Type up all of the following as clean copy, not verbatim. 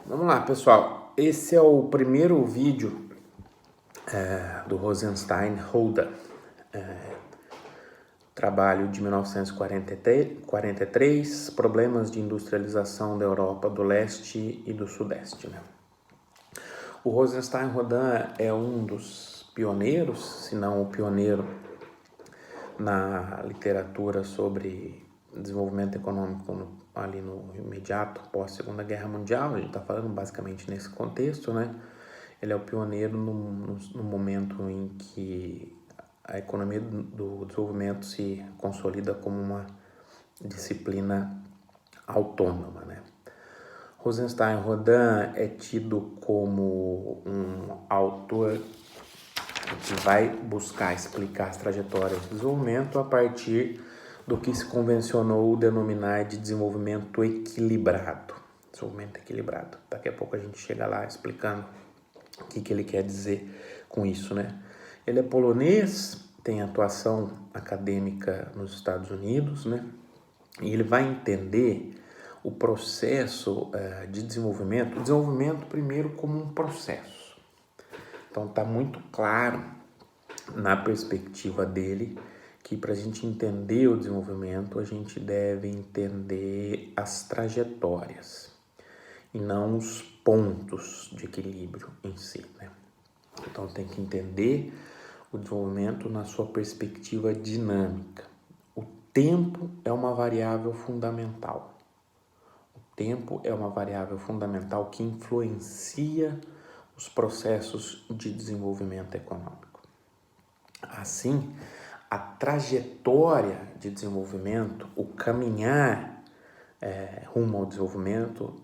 Vamos lá, pessoal. Esse é o primeiro vídeo do Rosenstein-Holden, trabalho de 1943, problemas de industrialização da Europa do Leste e do Sudeste. Né? O Rosenstein-Holden é um dos pioneiros, se não o pioneiro, na literatura sobre desenvolvimento econômico ali no imediato pós-Segunda Guerra Mundial. A gente está falando basicamente nesse contexto, né? Ele é o pioneiro no momento em que a economia do desenvolvimento se consolida como uma disciplina autônoma, né? Rosenstein-Holden é tido como um autor que vai buscar explicar as trajetórias do desenvolvimento a partir do que se convencionou denominar de desenvolvimento equilibrado. Desenvolvimento equilibrado. Daqui a pouco a gente chega lá explicando o que ele quer dizer com isso, né? Ele é polonês, tem atuação acadêmica nos Estados Unidos, né? E ele vai entender o processo de desenvolvimento, o desenvolvimento primeiro como um processo. Então está muito claro na perspectiva dele que para a gente entender o desenvolvimento a gente deve entender as trajetórias e não os pontos de equilíbrio em si, né? Então tem que entender o desenvolvimento na sua perspectiva dinâmica. O tempo é uma variável fundamental. O tempo é uma variável fundamental que influencia os processos de desenvolvimento econômico. Assim, a trajetória de desenvolvimento, o caminhar rumo ao desenvolvimento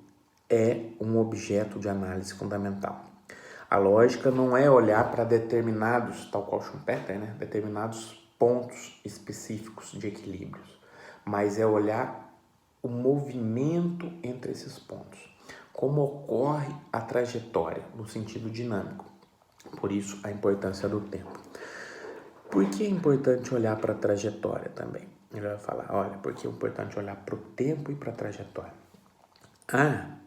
é um objeto de análise fundamental. A lógica não é olhar para determinados, tal qual Schumpeter, né? Determinados pontos específicos de equilíbrios, mas é olhar o movimento entre esses pontos, como ocorre a trajetória no sentido dinâmico. Por isso, a importância do tempo. Por que é importante olhar para a trajetória também? Ele vai falar, olha, porque é importante olhar para o tempo e para a trajetória. Há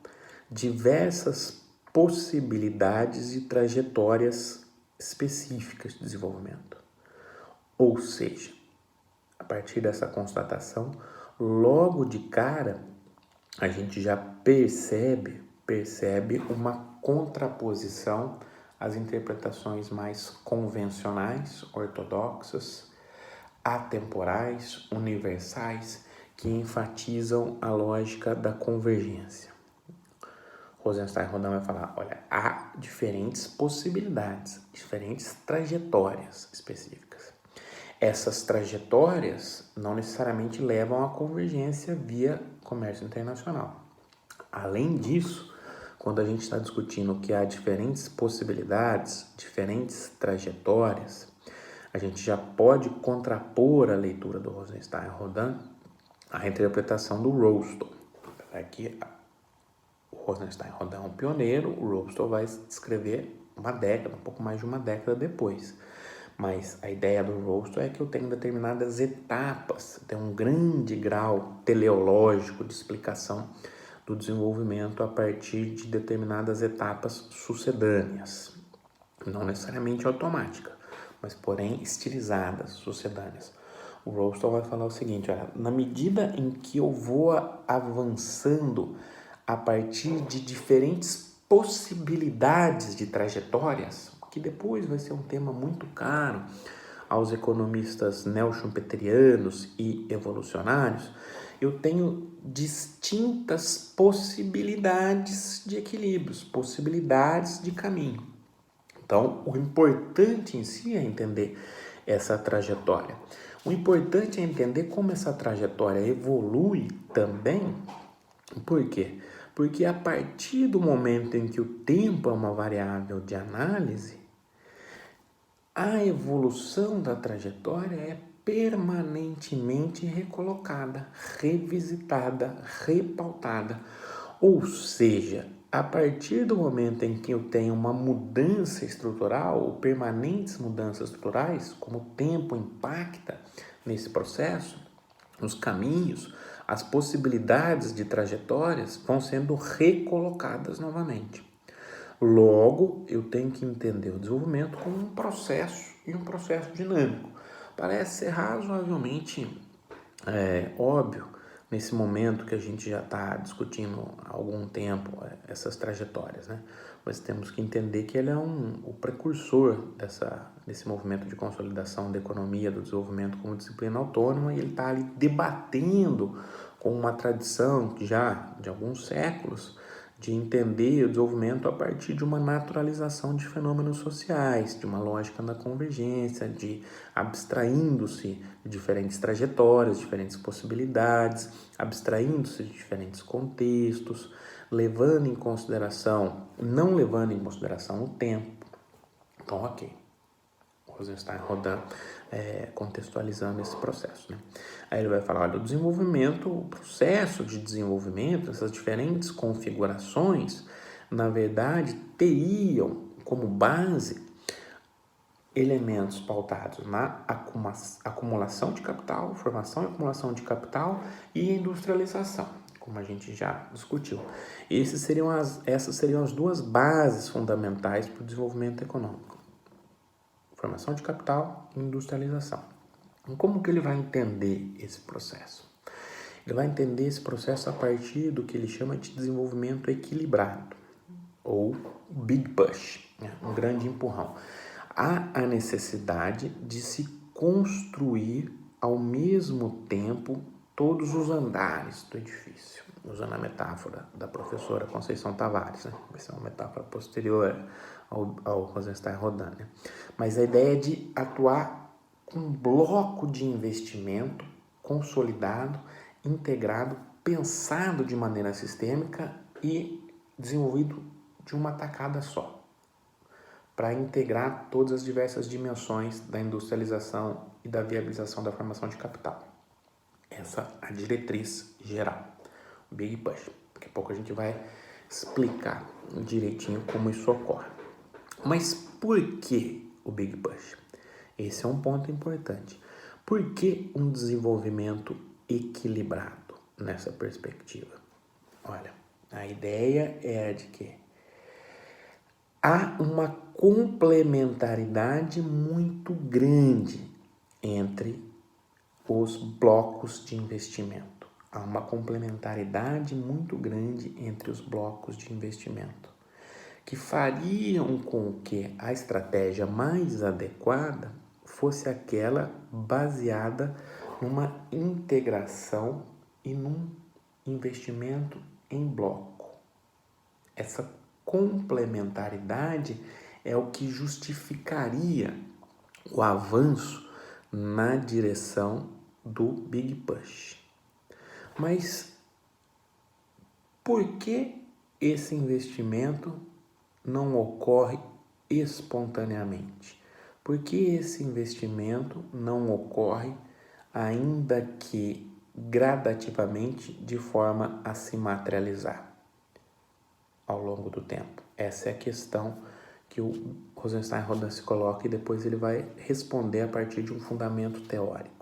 diversas possibilidades e trajetórias específicas de desenvolvimento. Ou seja, a partir dessa constatação, logo de cara, a gente já percebe uma contraposição às interpretações mais convencionais, ortodoxas, atemporais, universais, que enfatizam a lógica da convergência. Rosenstein-Holden vai falar, olha, há diferentes possibilidades, diferentes trajetórias específicas. Essas trajetórias não necessariamente levam à convergência via comércio internacional. Além disso, quando a gente está discutindo que há diferentes possibilidades, diferentes trajetórias, a gente já pode contrapor a leitura do Rosenstein-Holden à interpretação do Rostow. Aqui, o Rosenstein-Holden é um pioneiro, o Rostow vai escrever uma década, um pouco mais de uma década depois. Mas a ideia do Rostow é que eu tenho determinadas etapas, tem um grande grau teleológico de explicação do desenvolvimento a partir de determinadas etapas sucedâneas, não necessariamente automática, mas porém estilizadas, sucedâneas. O Rostow vai falar o seguinte, olha, na medida em que eu vou avançando a partir de diferentes possibilidades de trajetórias, que depois vai ser um tema muito caro aos economistas neo-schumpeterianos e evolucionários, eu tenho distintas possibilidades de equilíbrios, possibilidades de caminho. Então, o importante em si é entender essa trajetória. O importante é entender como essa trajetória evolui também. Por quê? Porque a partir do momento em que o tempo é uma variável de análise, a evolução da trajetória é permanentemente recolocada, revisitada, repautada. Ou seja, a partir do momento em que eu tenho uma mudança estrutural, ou permanentes mudanças estruturais, como o tempo impacta nesse processo, nos caminhos, as possibilidades de trajetórias vão sendo recolocadas novamente. Logo, eu tenho que entender o desenvolvimento como um processo e um processo dinâmico. Parece ser razoavelmente óbvio nesse momento que a gente já está discutindo há algum tempo essas trajetórias, né? Mas temos que entender que ele é o precursor desse movimento de consolidação da economia, do desenvolvimento como disciplina autônoma, e ele está ali debatendo com uma tradição que já de alguns séculos de entender o desenvolvimento a partir de uma naturalização de fenômenos sociais, de uma lógica da convergência, de abstraindo-se de diferentes trajetórias, diferentes possibilidades, abstraindo-se de diferentes contextos, levando em consideração, não levando em consideração o tempo. Então, ok. Rosenstein Rodin contextualizando esse processo, né? Aí ele vai falar, olha, o desenvolvimento, o processo de desenvolvimento, essas diferentes configurações, na verdade, teriam como base elementos pautados na acumulação de capital, formação e acumulação de capital e industrialização, como a gente já discutiu. Essas seriam as duas bases fundamentais para o desenvolvimento econômico. Formação de capital e industrialização. Como que ele vai entender esse processo? Ele vai entender esse processo a partir do que ele chama de desenvolvimento equilibrado, ou Big Push, um grande empurrão. Há a necessidade de se construir ao mesmo tempo todos os andares do edifício, usando a metáfora da professora Conceição Tavares, né? Vai ser uma metáfora posterior ao Rosenstein Rodin, né? Mas a ideia é de atuar com um bloco de investimento consolidado, integrado, pensado de maneira sistêmica e desenvolvido de uma tacada só, para integrar todas as diversas dimensões da industrialização e da viabilização da formação de capital. Essa é a diretriz geral, o Big Push. Daqui a pouco a gente vai explicar direitinho como isso ocorre. Mas por que o Big Push? Esse é um ponto importante. Por que um desenvolvimento equilibrado nessa perspectiva? Olha, a ideia é de que há uma complementaridade muito grande entre os blocos de investimento. Há uma complementaridade muito grande entre os blocos de investimento, que fariam com que a estratégia mais adequada fosse aquela baseada numa integração e num investimento em bloco. Essa complementaridade é o que justificaria o avanço na direção do Big Push. Mas por que esse investimento não ocorre espontaneamente? Por que esse investimento não ocorre, ainda que gradativamente, de forma a se materializar ao longo do tempo? Essa é a questão que o Rosenstein Rodin se coloca e depois ele vai responder a partir de um fundamento teórico.